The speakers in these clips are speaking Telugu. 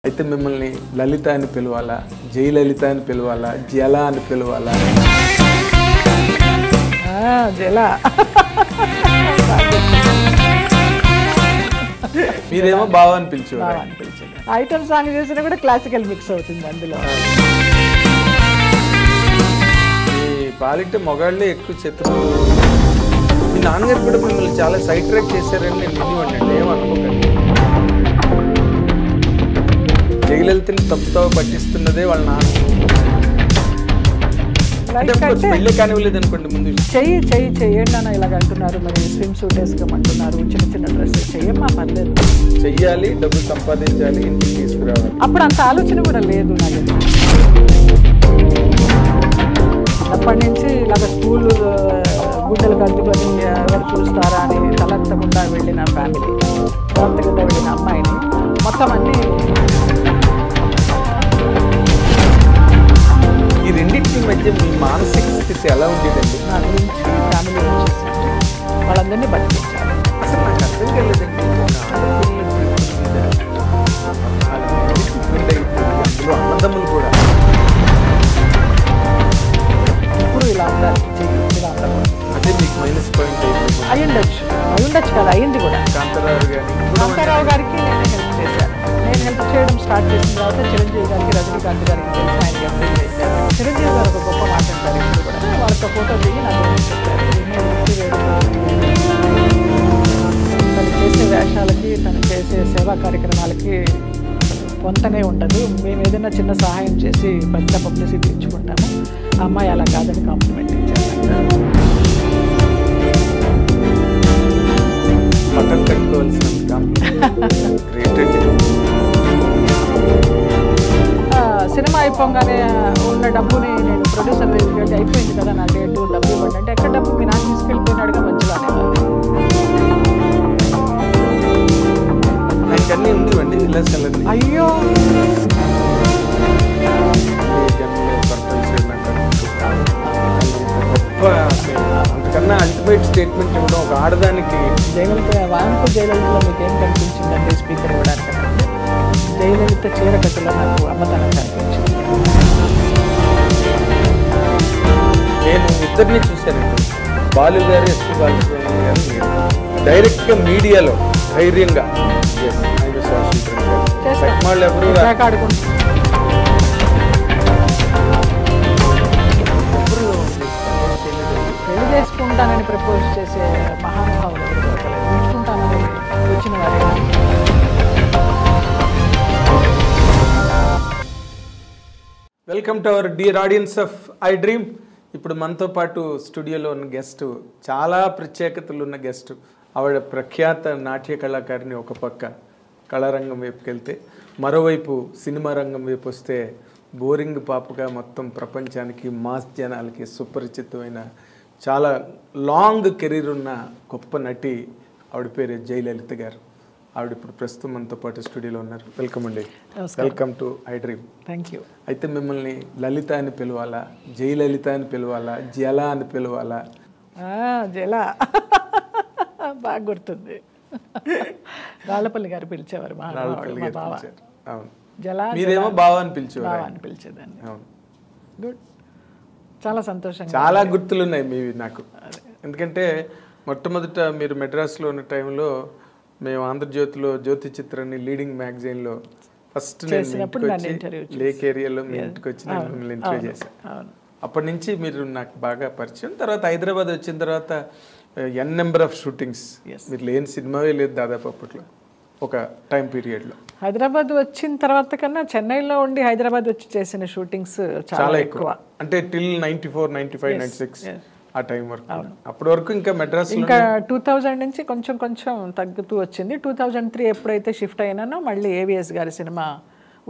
అయితే మిమ్మల్ని లలిత అని పిలవాలా, జయలలిత అని పిలవాలా, జల అని పిలవాలా? జల. మీరేమో బావ అని పిలిచేవారు. ఐటమ్ సాంగ్ చేసినా కూడా క్లాసికల్ మిక్స్ అవుతుంది అందులో. ఈ పాలిట మొగాళ్ళే ఎక్కువ శత్రువులు. మీ నాన్నగారు కూడా మిమ్మల్ని చాలా సైడ్ ట్రాక్ చేశారని నేను వినివ్వండి, ఏమనుకోకండి. జయలలితని తప్పుతావ పట్టిస్తున్నదే వాళ్ళ నాన్న. పెళ్ళి కానివ్వలేదు అనుకోండి ముందు. చెయ్యండి అన్న ఇలాగ అంటున్నారు, మరి స్విమ్ సూట్ వేసుకోమంటున్నారు, చిన్న చిన్న డ్రెస్ చెయ్యమ్మా పర్లేదు. చెయ్యాలి, డబ్బు సంపాదించాలి, ఇంటికి తీసుకురావాలి. అప్పుడు అంత ఆలోచన కూడా లేదు నాకు. అప్పటి నుంచి ఇలాగ స్కూల్ గుడ్డలు కట్టుకొని ఎవరు చూస్తారా అని తలంతకుండా వెళ్ళిన ఫ్యామిలీ, తలంతకుండా వెళ్ళిన అమ్మాయిని మొత్తం అన్నీ. ఈ రెండింటి మధ్య మీ మానసిక స్థితి ఎలా ఉండేదండి? నా గురించి ఫ్యామిలీ వచ్చేసి వాళ్ళందరినీ బతికించాలి. అసలు నాకు అర్థం కాలేదండి. అందులో అన్నదమ్ములు కూడా ఇప్పుడు ఇలా ఉండాలి, ఇలా ఉండకూడదు. అదే మీకు మైనస్ పాయింట్ అయ్యుండొచ్చు కదా, అయింది కూడా. కాంతారావు గారికి నేను హెల్ప్ చేశాను. నేను హెల్ప్ చేయడం స్టార్ట్ చేసిన తర్వాత చిరంజీవి గారికి, రజనీకాంత్ గారికి తెలిసి ఆయనకి అప్లై చేశాను. చిరంజీవి గారు ఒక గొప్ప మాట అంటారు ఇప్పుడు కూడా, వాళ్ళతో ఫోటో దిగి నాకు చెప్పారు. తను చేసే వేషాలకి, తను చేసే సేవా కార్యక్రమాలకి కొంతనే ఉండదు. మేము ఏదైనా చిన్న సహాయం చేసి పెద్ద పబ్లిసిటీ ఇచ్చుకుంటాము. ఆ అమ్మాయి అలా కాదని కాంప్లిమెంట్ ఇచ్చారు. మటన్ కట్టుకోవాల్సిన సినిమా అయిపోగానే ఉన్న డబ్బుని నేను ప్రొడ్యూసర్ దగ్గరికి అయిపోయింది కదా నా డేటు, డబ్బు ఇవ్వండి అంటే, ఎక్కడ డబ్బు మీ నాన్న తీసుకెళ్ళిపోయినాడుగా మధ్యలోనే. ఆయనకన్నీ ఉండేవండి విలాసాలన్నీ. అయ్యో అంతకన్నా అల్టిమేట్ స్టేట్మెంట్ ఇవ్వడం ఒక ఆడదానికి. జయలలిత వాంపు జయలలితలో మీకు ఏం కనిపించిందండి స్పీకర్ ఇవ్వడానికి? జయలలిత చీర కట్టులో నాకు అమ్మతనం కనిపించింది. నేను ఇద్దరిని చూశానండి, బాలు గారు, ఎస్పీ బాలసుబ్రహ్మణ్యం గారు. మీరు డైరెక్ట్గా మీడియాలో ధైర్యంగా వాళ్ళు ఎవరు పెళ్లి చేసుకుంటానని ప్రపోజ్ చేసే మహానుభావులు ఉంచుకుంటానని వచ్చిన వారే. Welcome to our dear audience of I dream. ఇప్పుడు మనతో పాటు స్టూడియోలో ఉన్న గెస్ట్, చాలా ప్రత్యేకతలు ఉన్న గెస్ట్. ఆవిడ ప్రఖ్యాత నాట్య కళాకారిణి ఒక పక్క కళారంగం వైపుకి వెళ్తే, మరోవైపు సినిమా రంగం వైపు వస్తే బోరింగ్ పాపగా మొత్తం ప్రపంచానికి, మాస్ జనాలకి సుపరిచితమైన, చాలా లాంగ్ కెరీర్ ఉన్న గొప్ప నటి. ఆవిడ పేరు జయలలిత గారు. ఆవిడ ఇప్పుడు ప్రస్తుతం మనతో పాటు స్టూడియోలో ఉన్నారు. వెల్కమ్ అండి. Welcome to I dream. Thank you. అయితే మిమ్మల్ని లలిత అని పిలవాలా, జయలలిత అని పిలవాలా, జల అని పిలవాలా? జల బాగా గుర్తుంది. రాళ్ళపల్లి గారు పిలిచేవారు మా బావ. అవును, మీరేమో బావ అని పిలిచేవారు. అని పిలిచేదాన్ని. అవును, గుడ్. చాలా సంతోషంగా, చాలా గుర్తులు ఉన్నాయి మీవి నాకు. ఎందుకంటే మొట్టమొదట మీరు మెడ్రాస్లో ఉన్న టైంలో మేము ఆంధ్రజ్యోతిలో జ్యోతి చిత్రాన్ని లీడింగ్ మ్యాగజైన్లో ఫస్ట్ లేక్ ఏరియాలో మీ ఇంటికి వచ్చి నేను మిమ్మల్ని ఇంటర్వ్యూ చేశాను. అప్పటి నుంచి మీరు నాకు బాగా పరిచయం. తర్వాత హైదరాబాద్ వచ్చిన తర్వాత ఎన్ నెంబర్ ఆఫ్ షూటింగ్స్. మీరు లేని సినిమావే లేదు దాదాపు అప్పట్లో, ఒక టైం పీరియడ్లో. హైదరాబాద్ వచ్చిన తర్వాత కన్నా చెన్నైలో ఉండి హైదరాబాద్ వచ్చి చేసిన షూటింగ్స్ చాలా ఎక్కువ. అంటే టిల్ 94, 95, 96 ఆ టైం వరకు. అప్పటి వరకు ఇంకా మెడ్రాస్ ఇంకా 2000 నుంచి కొంచెం కొంచెం తగ్గుతూ వచ్చింది. 2003 ఎప్పుడైతే షిఫ్ట్ అయినానో మళ్ళీ ఏవిఎస్ గారి సినిమా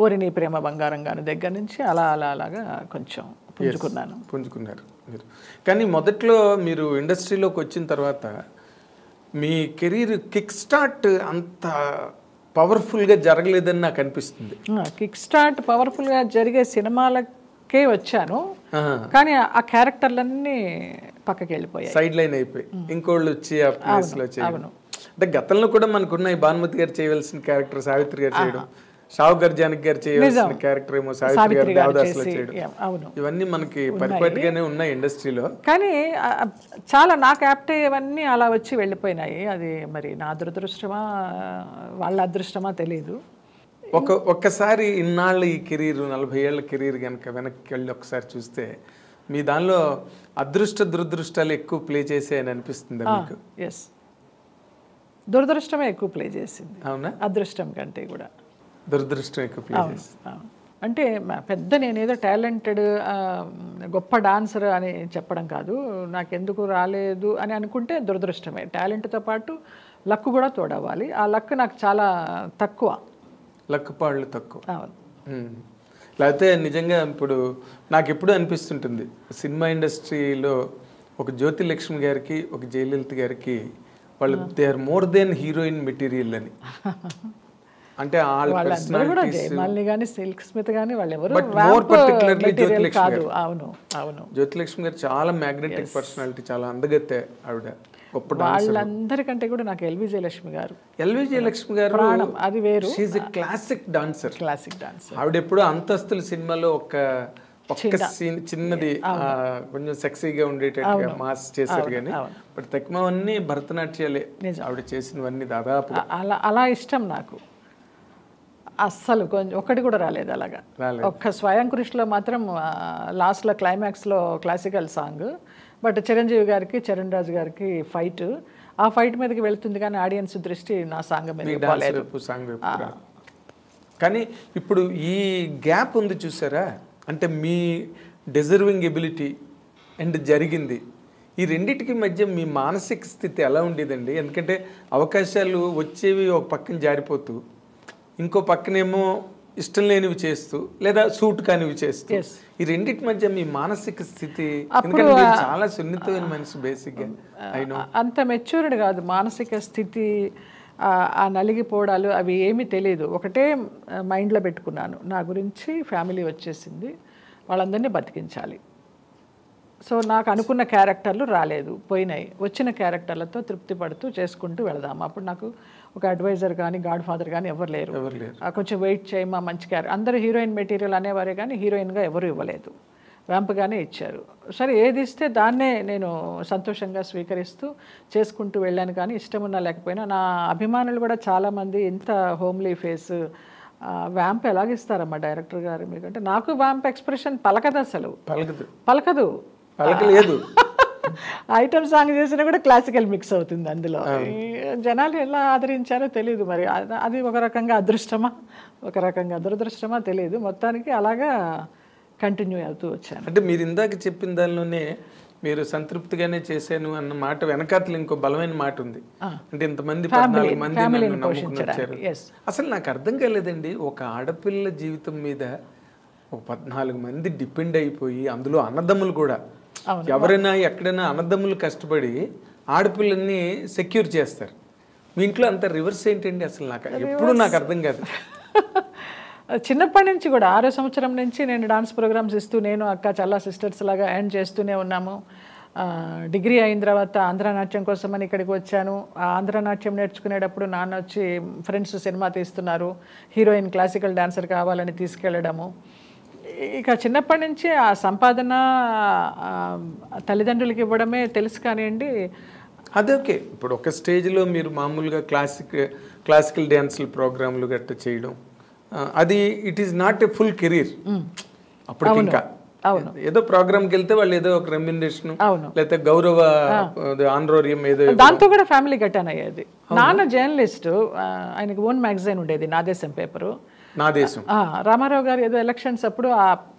ఓరిని ప్రేమ బంగారం గారి దగ్గర నుంచి అలాగా కొంచెం పుంజుకున్నారు మీరు. కానీ మొదట్లో మీరు ఇండస్ట్రీలోకి వచ్చిన తర్వాత మీ కెరీర్ కిక్ స్టార్ట్ అంత పవర్ఫుల్గా జరగలేదని నాకు అనిపిస్తుంది. కిక్ స్టార్ట్ పవర్ఫుల్గా జరిగే సినిమాలకే వచ్చాను, కానీ ఆ క్యారెక్టర్లన్నీ పక్కకి వెళ్ళిపోయాయి, సైడ్ లైన్ అయిపోయి ఇంకోళ్ళు వచ్చి ఆ ప్లేస్లో చేయడం. అంటే గతంలో కూడా మనకున్న భానుమతి గారు చేయవలసిన క్యారెక్టర్ సావిత్రి గారు చేయడం, షావుకర్ జానకి గారు చేయవలసిన క్యారెక్టర్ ఏమో సావిత్రి గారు దేవదాసులో చేయడం, అవును, ఇవన్నీ మనకి పరిపాటిగానే ఉన్నాయి ఇండస్ట్రీలో. కానీ చాలా నాకు యాప్ట్ అయ్యేవన్నీ అలా వచ్చి వెళ్ళిపోయినాయి. అది మరి నా దురదృష్టమా వాళ్ళ అదృష్టమా తెలీదు. ఒక్కసారి ఇన్నాళ్ళ ఈ కెరీర్ 40 ఏళ్ల కెరీర్ కనుక వెనక్కి వెళ్ళి ఒకసారి చూస్తే మీ దానిలో అదృష్ట దురదృష్టాలు ఎక్కువ ప్లే చేసాయని అనిపిస్తుంది మీకు? ఎస్, దురదృష్టమే ఎక్కువ ప్లే చేసింది. అవునా? అదృష్టం కంటే కూడా దురదృష్టం ఎక్కువ ప్లే చేసింది. అంటే పెద్ద నేనేదో టాలెంటెడ్ గొప్ప డాన్సర్ అని చెప్పడం కాదు, నాకెందుకు రాలేదు అని అనుకుంటే దురదృష్టమే. టాలెంట్తో పాటు లక్ కూడా తోడవ్వాలి. ఆ లక్ నాకు చాలా తక్కువ, లక్కుపాళ్ళు తక్కువ. లేకపోతే నిజంగా ఇప్పుడు నాకు ఎప్పుడు అనిపిస్తుంటుంది సినిమా ఇండస్ట్రీలో ఒక జ్యోతిలక్ష్మి గారికి ఒక జయలలిత గారికి వాళ్ళు they are more than heroine material అని. అంటే వాళ్ళందరూ కూడా జయమాలిని కానీ సిల్క్ స్మిత్ కానీ వాళ్ళు ఎవరు కాదు. అవును అవును, జ్యోతిలక్ష్మి గారు చాలా మ్యాగ్నెటిక్ పర్సనాలిటీ, చాలా అందగతే ఆవిడ. వాళ్ళందరికంటే కూడా నాకు ఎల్వి జయలక్ష్మి గారు అది వేరు. She a classic dancer. ఆవిడ ఎప్పుడు అంతస్తుల సినిమాలో ఒక్క సీన్ చిన్నది కొంచెం సెక్సీగా ఉండేటట్టుగా మాస్ చేశారు కానీ బట్ తక్కువన్నీ భరతనాట్యాలే ఆవిడ చేసినవన్నీ దాదాపు. అలా ఇష్టం నాకు అస్సలు కొంచెం ఒక్కటి కూడా రాలేదు అలాగా. ఒక్క స్వయం కృషిలో మాత్రం లాస్ట్లో క్లైమాక్స్లో క్లాసికల్ సాంగ్, బట్ చిరంజీవి గారికి చరణ్ రాజు గారికి ఫైట్, ఆ ఫైట్ మీదకి వెళ్తుంది కానీ ఆడియన్స్ దృష్టి నా సాంగ్ మీద. కానీ ఇప్పుడు ఈ గ్యాప్ ఉంది చూసారా, అంటే మీ డిజర్వింగ్ ఎబిలిటీ అండ్ జరిగింది, ఈ రెండింటికి మధ్య మీ మానసిక స్థితి ఎలా ఉండేదండి? ఎందుకంటే అవకాశాలు వచ్చేవి ఒక పక్కన జారిపోతూ, ఇంకో పక్కనేమో ఇష్టం లేనివి చేస్తూ లేదా సూట్ కానివి చేస్తూ, ఈ రెండింటి మధ్య మీ మానసిక స్థితి? ఎందుకంటే చాలా సున్నితమైన మనిషి బేసిక్గా. అంత మెచ్యూర్డ్ కాదు మానసిక స్థితి, ఆ నలిగిపోవడాలు అవి ఏమీ తెలియదు. ఒకటే మైండ్లో పెట్టుకున్నాను, నా గురించి ఫ్యామిలీ వచ్చేసింది, వాళ్ళందరినీ బతికించాలి. సో నాకు అనుకున్న క్యారెక్టర్లు రాలేదు, పోయినాయి. వచ్చిన క్యారెక్టర్లతో తృప్తి పడుతూ చేసుకుంటూ వెళదాము. అప్పుడు నాకు ఒక అడ్వైజర్ కానీ గాడ్ ఫాదర్ కానీ ఎవరు లేరు. కొంచెం వెయిట్ చేయమా మంచి క్యారెక్టర్, అందరూ హీరోయిన్ మెటీరియల్ అనేవారే కానీ హీరోయిన్గా ఎవరు ఇవ్వలేదు, వ్యాంప్గానే ఇచ్చారు. సరే ఏది ఇస్తే దాన్నే నేను సంతోషంగా స్వీకరిస్తూ చేసుకుంటూ వెళ్ళాను. కానీ ఇష్టం ఉన్నా లేకపోయినా నా అభిమానులు కూడా చాలామంది ఇంత హోమ్లీ ఫేస్ వ్యాంప్ ఎలాగిస్తారమ్మా డైరెక్టర్ గారు మీకంటే, నాకు వ్యాంప్ ఎక్స్ప్రెషన్ పలకదు, అసలు పలకదు. ఐటమ్ సాంగ్ చేసినా కూడా క్లాసికల్ మిక్స్ అవుతుంది అందులో. జనాలు ఎలా ఆదరించారో తెలియదు, మరి అది ఒక రకంగా అదృష్టమా ఒక రకంగా దురదృష్టమా తెలియదు. మొత్తానికి అలాగా కంటిన్యూ అవుతూ వచ్చాను. అంటే మీరు ఇందాక చెప్పిన దానిలోనే మీరు సంతృప్తిగానే చేశాను అన్న మాట వెనకాతలు ఇంకో బలమైన మాట ఉంది. అంటే ఇంతమంది 14 మంది నమ్ముకుని వచ్చారు. అసలు నాకు అర్థం కాలేదండి, ఒక ఆడపిల్ల జీవితం మీద ఒక 14 మంది డిపెండ్ అయిపోయి, అందులో అన్నదమ్ములు కూడా, ఎవరైనా ఎక్కడైనా అన్నదమ్ములు కష్టపడి ఆడపిల్లల్ని సెక్యూర్ చేస్తారు. మీ ఇంట్లో అంత రివర్స్ ఏంటండి అసలు? నాకు ఎప్పుడు నాకు అర్థం కాదు. చిన్నప్పటి నుంచి కూడా 6వ సంవత్సరం నుంచి నేను డాన్స్ ప్రోగ్రామ్స్ ఇస్తూ, నేను అక్క చల్లా సిస్టర్స్ లాగా ఎర్న్ చేస్తూనే ఉన్నాము. డిగ్రీ అయిన తర్వాత ఆంధ్రనాట్యం కోసమని ఇక్కడికి వచ్చాను. ఆ ఆంధ్రనాట్యం నేర్చుకునేటప్పుడు నాన్న వచ్చి ఫ్రెండ్స్ సినిమా తీస్తున్నారు, హీరోయిన్ క్లాసికల్ డాన్సర్ కావాలని తీసుకెళ్ళడము. ఇక చిన్నప్పటి నుంచి ఆ సంపాదన తల్లిదండ్రులకి ఇవ్వడమే తెలుసు కానివ్వండి. అదే ఓకే. ఇప్పుడు ఒక స్టేజ్లో మీరు మామూలుగా క్లాసికల్ డ్యాన్సులు ప్రోగ్రాంలు గట్రా చేయడం, అది it is not a full career. అప్పుడు ఇంకా ఏదో ప్రోగ్రామ్కి వెళ్తే వాళ్ళు ఏదో ఒక రెమ్యునరేషన్ లేకపోతే గౌరవ ఆనరోరియం ఏదో, దాంతో కూడా ఫ్యామిలీ గట్టాన్ అయ్యేది. నాన్న జర్నలిస్ట్, ఆయనకి ఓన్ మ్యాగజైన్ ఉండేది నా దేశం పేపరు. నా దేశం రామారావు గారు ఏదో ఎలక్షన్స్ అప్పుడు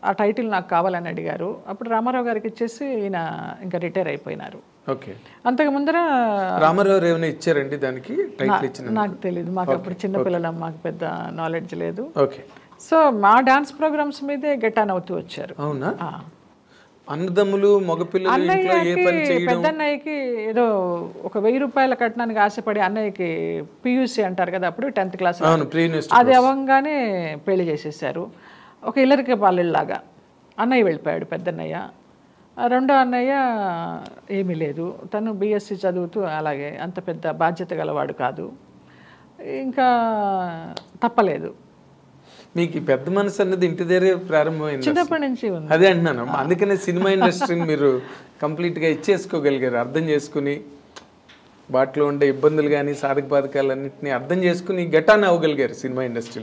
ఆ టైటిల్ నాకు కావాలని అడిగారు. అప్పుడు రామారావు గారికి ఇచ్చేసి ఈయన ఇంకా రిటైర్ అయిపోయినారు. ఓకే. అంతకు ముందర రామారావు ఏమైనా ఇచ్చారండి దానికి టైటిల్ ఇచ్చిన? నాకు తెలియదు, మాకు అప్పుడు చిన్నపిల్లలం, మాకు పెద్ద నాలెడ్జ్ లేదు. ఓకే. సో మా డాన్స్ ప్రోగ్రామ్స్ మీదే గెట్ ఆన్ అవుతూ వచ్చారు. అవునా? అన్నదమ్ములు మగపిల్లలు పెద్దన్నయ్యకి ఏదో ఒక 1000 రూపాయల కట్నానికి ఆశపడి అన్నయ్యకి పియూసీ అంటారు కదా అప్పుడు 10th క్లాస్, అది అవ్వగానే పెళ్లి చేసేసారు. ఒక ఇల్లరిక పాలెళ్ళలాగా అన్నయ్య వెళ్ళిపోయాడు పెద్దన్నయ్య. రెండో అన్నయ్య ఏమీ లేదు, తను BSc చదువుతూ అలాగే అంత పెద్ద బాధ్యత గలవాడు కాదు. ఇంకా తప్పలేదు. మీకు ఈ పెద్ద మనసు అన్నది ఇంటి దగ్గరే ప్రారంభమైంది, చిన్నప్పటి నుంచి ఉంది. అదే అంటున్నాను. అందుకనే సినిమా ఇండస్ట్రీని మీరు కంప్లీట్గా ఇచ్చేసుకోగలిగారు, అర్థం చేసుకుని వాటిలో ఉండే ఇబ్బందులు కానీ సాధక బాధకాలన్నింటినీ అర్థం చేసుకుని గెటాన్ అవ్వగలిగారు సినిమా ఇండస్ట్రీ.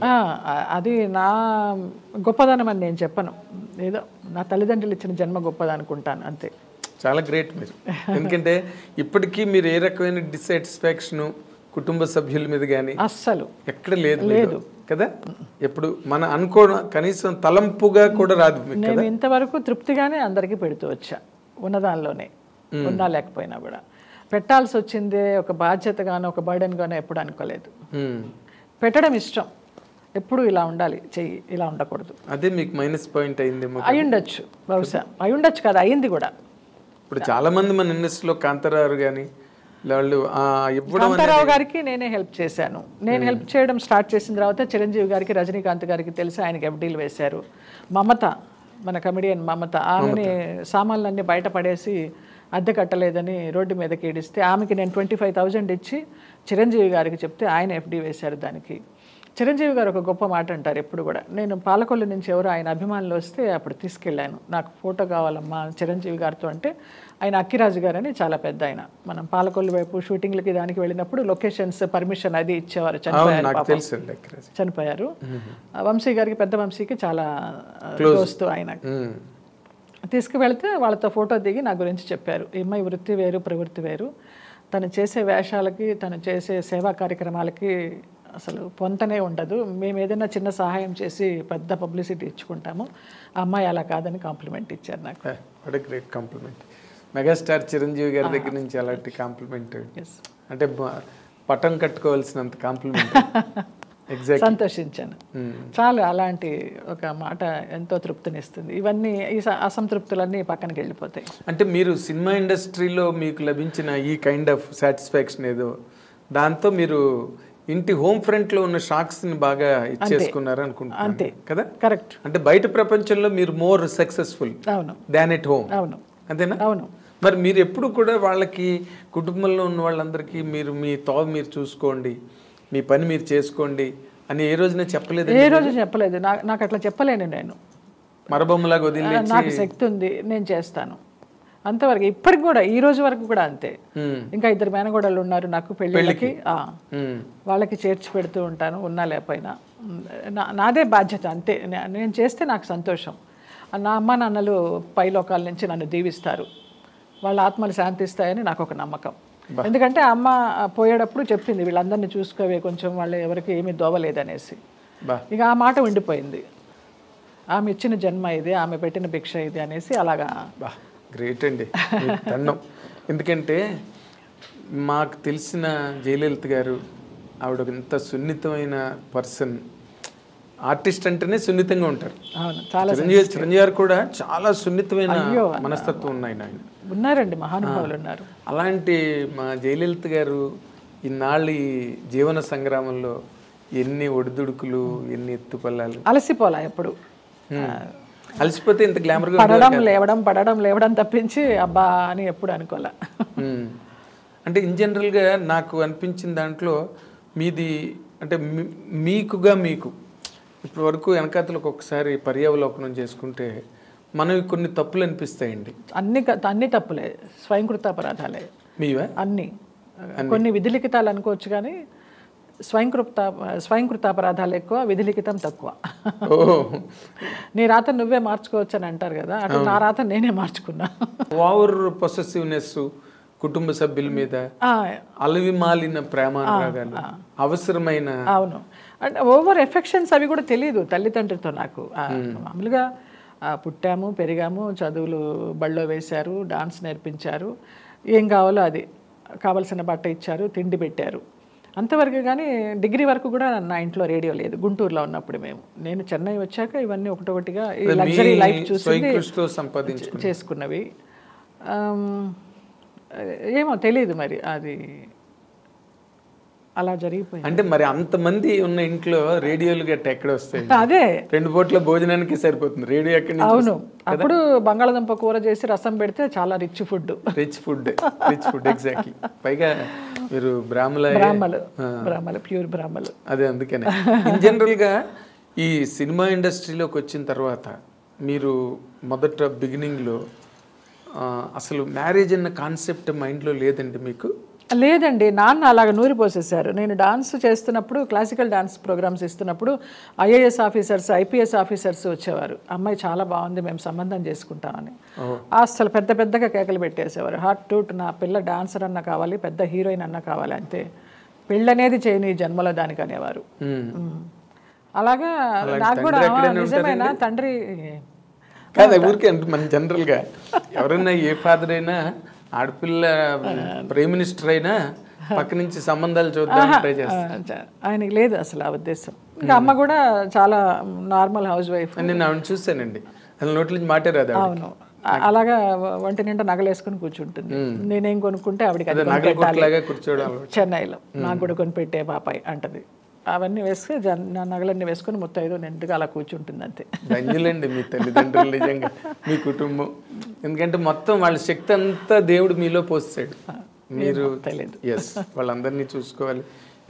అది నా గొప్పదనం అని నేను చెప్పను, ఏదో నా తల్లిదండ్రులు ఇచ్చిన జన్మ గొప్పది అనుకుంటాను అంతే. చాలా గ్రేట్ మీరు. ఎందుకంటే ఇప్పటికీ మీరు ఏ రకమైన డిస్సాటిస్ఫాక్షన్ కుటుంబ సభ్యుల మీద కానీ అస్సలు ఎక్కడ లేదు కదా, ఎప్పుడు మన అనుకోవడం కనీసం తలంపుగా కూడా రాదు. నేను ఇంతవరకు తృప్తిగానే అందరికీ పెడుతూ వచ్చా, ఉన్నదానిలోనే, ఉన్నా లేకపోయినా కూడా. పెట్టాల్సి వచ్చిందే ఒక బాధ్యతగానో ఒక బర్డెన్గానో ఎప్పుడు అనుకోలేదు. పెట్టడం ఇష్టం, ఎప్పుడు ఇలా ఉండాలి, చెయ్యి ఇలా ఉండకూడదు. అదే మీకు మైనస్ పాయింట్ అయింది. అయ్యుండొచ్చు, బహుశా అయ్యుండొచ్చు కదా, అయింది కూడా. ఇప్పుడు చాలా మంది మన ఇండస్ట్రీలో కాంతారావు కానీ వాళ్ళు కాంతారావు గారికి నేనే హెల్ప్ చేశాను. నేను హెల్ప్ చేయడం స్టార్ట్ చేసిన తర్వాత చిరంజీవి గారికి, రజనీకాంత్ గారికి తెలిసి ఆయనకి ఎఫ్డీలు వేశారు. మమత, మన కమెడియన్ మమత, ఆమెని సామాన్లన్నీ బయట పడేసి అద్దె కట్టలేదని రోడ్డు మీదకి ఏడిస్తే ఆమెకి నేను 25,000 ఇచ్చి చిరంజీవి గారికి చెప్తే ఆయన ఎఫ్డీ వేశారు దానికి. చిరంజీవి గారు ఒక గొప్ప మాట అంటారు ఎప్పుడు కూడా, నేను పాలకొల్లు నుంచి ఎవరో ఆయన అభిమానులు వస్తే అప్పుడు తీసుకెళ్ళాను, నాకు ఫోటో కావాలమ్మా చిరంజీవి గారితో అంటే, ఆయన అక్కిరాజు గారు అని చాలా పెద్ద ఆయన, మనం పాలకొల్లు వైపు షూటింగ్లకి దానికి వెళ్ళినప్పుడు లొకేషన్స్ పర్మిషన్ అది ఇచ్చేవారు. చనిపోయారు. వంశీ గారికి, పెద్ద వంశీకి చాలా దోస్తు ఆయన. తీసుకువెళ్తే వాళ్ళతో ఫోటో దిగి నా గురించి చెప్పారు, ఈ అమ్మాయి వృత్తి వేరు ప్రవృత్తి వేరు, తను చేసే వేషాలకి తను చేసే సేవా కార్యక్రమాలకి అసలు పొంతనే ఉండదు, మేము ఏదైనా చిన్న సహాయం చేసి పెద్ద పబ్లిసిటీ ఇచ్చుకుంటాము, ఆ అమ్మాయి అలా కాదని కాంప్లిమెంట్ ఇచ్చారు నాకు. What a great compliment. Megastar Chiranjeevi గారి దగ్గర నుంచి అలాంటి కాంప్లిమెంట్ అంటే పట్టం కట్టుకోవాల్సినంత కాంప్లిమెంట్. సంతోషించాను చాలు. అలాంటి ఒక మాట ఎంతో తృప్తినిస్తుంది. ఇవన్నీ ఈ అసంతృప్తులన్నీ పక్కనకి వెళ్ళిపోతాయి. అంటే మీరు సినిమా ఇండస్ట్రీలో మీకు లభించిన ఈ కైండ్ ఆఫ్ సాటిస్ఫాక్షన్ ఏదో, దాంతో మీరు ఇంటి హోమ్ ఫ్రంట్ లో ఉన్న షాక్స్ ని బాగా ఇచ్చేసుకున్నారు అనుకుంటున్నాను. అంతే కదా, కరెక్ట్. అంటే బయట ప్రపంచంలో మీరు more successful than at home. అవును, అంతేనా? అవును. మరి మీరు ఎప్పుడు కూడా వాళ్ళకి, కుటుంబంలో ఉన్న వాళ్ళందరికీ మీరు మీ మీరు చూసుకోండి, మీ పని మీరు చేసుకోండి అని ఏ రోజున చెప్పలేదు? ఏ రోజు చెప్పలేదు. నాకు అట్లా చెప్పలేను. నేను మరబొమ్మలాగా వదిలి, నాకు శక్తి ఉంది, నేను చేస్తాను అంతవరకు. ఇప్పటికి కూడా, ఈ రోజు వరకు కూడా అంతే. ఇంకా 2 మేనగోడలు ఉన్నారు నాకు పెళ్ళిళ్ళకి, వాళ్ళకి చేర్చి పెడుతూ ఉంటాను, ఉన్నా లేకపోయినా. నాదే బాధ్యత అంతే. నేను చేస్తే నాకు సంతోషం. నా అమ్మ నాన్నలు పైలోకాల నుంచి నన్ను దీవిస్తారు, వాళ్ళ ఆత్మలు శాంతిస్తాయని నాకు ఒక నమ్మకం. ఎందుకంటే అమ్మ పోయేటప్పుడు చెప్పింది, వీళ్ళందరినీ చూసుకోవే కొంచెం, వాళ్ళు ఎవరికి ఏమీ దోవలేదనేసి. ఇక ఆ మాట ఉండిపోయింది, ఆమె ఇచ్చిన జన్మ ఇది, ఆమె పెట్టిన భిక్ష ఇది అనేసి. అలాగా గ్రేట్ అండి, దండం. ఎందుకంటే మాకు తెలిసిన జయలలిత గారు, ఆవిడ ఎంత సున్నితమైన పర్సన్. ఆర్టిస్ట్ అంటేనే సున్నితంగా ఉంటారు. చిరంజీవి గారు కూడా చాలా సున్నితమైన మనస్తత్వం ఉన్నాయి. ఆయన ఉన్నారండి, మహానుభావులు ఉన్నారు. అలాంటి మా జయలలిత గారు ఇన్నాళ్ళు ఈ జీవన సంగ్రామంలో ఎన్ని ఒడిదుడుకులు, ఎన్ని ఎత్తుపల్లాలు, అలసిపోలా ఎప్పుడు. అలసిపోతే ఇంత గ్లామర్గా పడడం లేవడం తప్పించి అబ్బా అని ఎప్పుడు అనుకోలే. అంటే ఇన్ జనరల్గా నాకు అనిపించిన దాంట్లో మీది అంటే మీకు ఇప్పటి వరకు వెనకాతలు ఒక్కొక్కసారి పర్యావలోకనం చేసుకుంటే మనవి కొన్ని తప్పులు అనిపిస్తాయండి. అన్ని తప్పులే, స్వయంకృతాపరాధాలే మీవే అన్ని. కొన్ని విధిలిఖితాలు అనుకోవచ్చు కానీ స్వయంకృతాపరాధాలు ఎక్కువ, విధిలిఖితం తక్కువ. నీ రాత నువ్వే మార్చుకోవచ్చు అని అంటారు కదా, అటు నా రాత నేనే మార్చుకున్నా. ఓవర్ పొసెసివ్నెస్, కుటుంబ సభ్యుల మీద అలవి మాలిన ప్రేమానురాగాలు, అవసరమైన, అవును, అంటే ఓవర్ ఎఫెక్షన్స్ అవి కూడా తెలియదు తల్లిదండ్రులతో నాకు. మామూలుగా పుట్టాము, పెరిగాము, చదువులు బళ్ళో వేశారు, డాన్స్ నేర్పించారు, ఏం కావాలో అది కావలసిన బట్ట ఇచ్చారు, తిండి పెట్టారు, అంతవరకు. కానీ డిగ్రీ వరకు కూడా నా ఇంట్లో రేడియో లేదు. గుంటూరులో ఉన్నప్పుడు నేను చెన్నై వచ్చాక ఇవన్నీ ఒకటొకటిగా లగ్జరీ లైఫ్ చూసి చేసుకున్నవి. ఏమో తెలియదు మరి, అది అలా జరిగిపోయింది. అంటే మరి అంతమంది ఉన్న ఇంట్లో రేడియోలు గట్ట ఎక్కడ వస్తాయి? అదే 2 పూట్ల భోజనానికి సరిపోతుంది రేడియో ఎక్కడి నుంచి? అవును, అప్పుడు బంగాళదుంప కూర చేసి రసం పెడితే చాలా రిచ్ ఫుడ్ ఎగ్జాక్ట్లీ. పైగా మీరు బ్రాహ్మలు, ప్యూర్ బ్రాహ్మలు. అదే అందుకనే ఇన్ జనరల్ గా ఈ సినిమా ఇండస్ట్రీలోకి వచ్చిన తర్వాత మీరు మొదట బిగినింగ్లో అసలు మ్యారేజ్ అన్న కాన్సెప్ట్ మైండ్లో లేదండి మీకు? లేదండి, నాన్న అలాగ నూరిపోసేసారు. నేను డాన్స్ చేస్తున్నప్పుడు, క్లాసికల్ డాన్స్ ప్రోగ్రామ్స్ ఇస్తున్నప్పుడు ఐఏఎస్ ఆఫీసర్స్, ఐపీఎస్ ఆఫీసర్స్ వచ్చేవారు. అమ్మాయి చాలా బాగుంది, మేము సంబంధం చేసుకుంటామని. అసలు పెద్ద పెద్దగా కేకలు పెట్టేసేవారు. హార్ట్ టూట్, నా పిల్ల డాన్సర్ అన్న కావాలి, పెద్ద హీరోయిన్ అన్న కావాలి, అంతే, పెళ్ళనేది చేయని జన్మలో దానికి అనేవారు. అలాగా నాకు కూడా నిజమేనా తండ్రి కాదు ఊరికే అంటే మన జనరల్గా ఎవరైనా ఏ ఫాదర్ అయినా ఆడపిల్ల ప్రైమ్ మినిస్టర్ అయినా పక్క నుంచి సంబంధాలు చూద్దాం ట్రై చేస్తారు. ఆయనకి లేదు అసలు ఆ ఉద్దేశం. ఇంకా అమ్మ కూడా చాలా నార్మల్ హౌస్ వైఫ్. నేను ఆవిడ చూసానండి, అసలు నోట్ల నుంచి మాటే రాదు. అవును, అలాగా ఒంటి నిండా నగలేసుకుని కూర్చుంటుంది. నేనేం కొనుక్కుంటే ఆవిడకి కూర్చోవడం చెన్నైలో నాకు కూడా కొనిపెట్టే పాపాయి అంటది. అవన్నీ వేసుకుని నా నగలన్నీ వేసుకుని ముత్తైదు నిండుగా అలా కూర్చుంటుంది, అంతే. ధన్యులండి మీ తల్లిదండ్రులు, నిజంగా మీ కుటుంబం. ఎందుకంటే మొత్తం వాళ్ళ శక్తి అంతా దేవుడు మీలో పోస్తాడు. మీరు తెలియదు, ఎస్, వాళ్ళందరినీ చూసుకోవాలి,